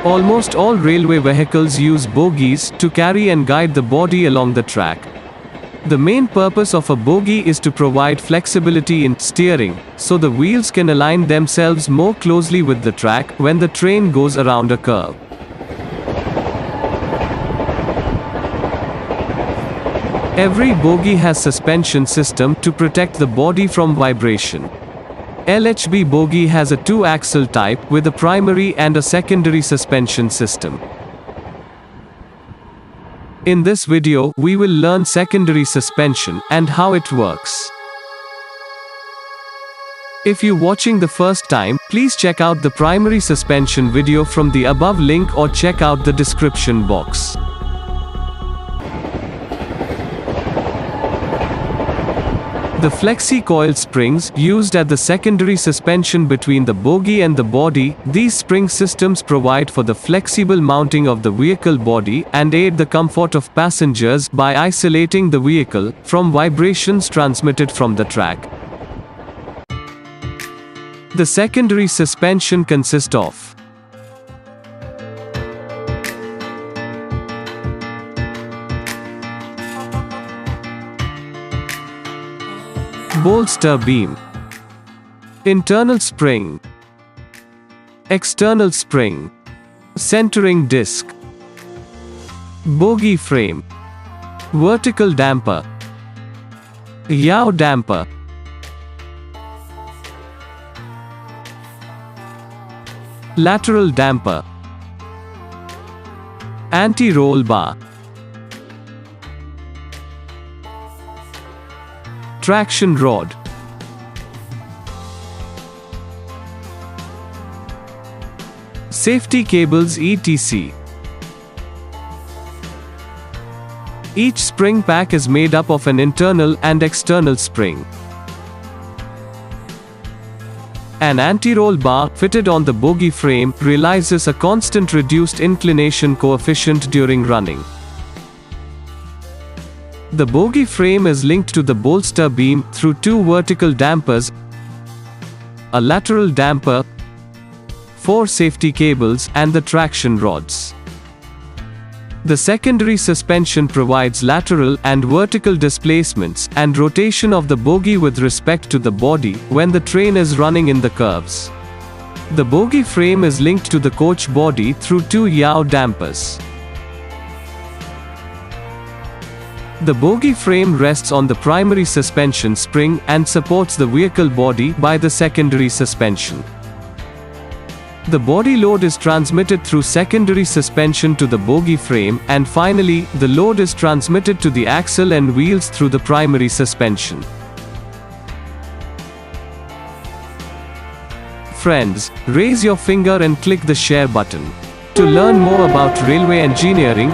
Almost all railway vehicles use bogies to carry and guide the body along the track. The main purpose of a bogie is to provide flexibility in steering, so the wheels can align themselves more closely with the track when the train goes around a curve. Every bogie has suspension system to protect the body from vibration. LHB bogie has a two-axle type with a primary and a secondary suspension system. In this video, we will learn secondary suspension and how it works. If you're watching the first time, please check out the primary suspension video from the above link or check out the description box. The flexi-coil springs used at the secondary suspension between the bogie and the body. These spring systems provide for the flexible mounting of the vehicle body and aid the comfort of passengers by isolating the vehicle from vibrations transmitted from the track. The secondary suspension consists of bolster beam, internal spring, external spring, centering disc, bogie frame, vertical damper, yaw damper, lateral damper, anti-roll bar, traction rod, safety cables etc. Each spring pack is made up of an internal and external spring. An anti-roll bar fitted on the bogie frame realizes a constant reduced inclination coefficient during running. The bogie frame is linked to the bolster beam through two vertical dampers, a lateral damper, four safety cables, and the traction rods. The secondary suspension provides lateral and vertical displacements and rotation of the bogie with respect to the body when the train is running in the curves. The bogie frame is linked to the coach body through two yaw dampers. The bogie frame rests on the primary suspension spring and supports the vehicle body by the secondary suspension. The body load is transmitted through secondary suspension to the bogie frame, and finally, the load is transmitted to the axle and wheels through the primary suspension. Friends, raise your finger and click the share button. To learn more about railway engineering,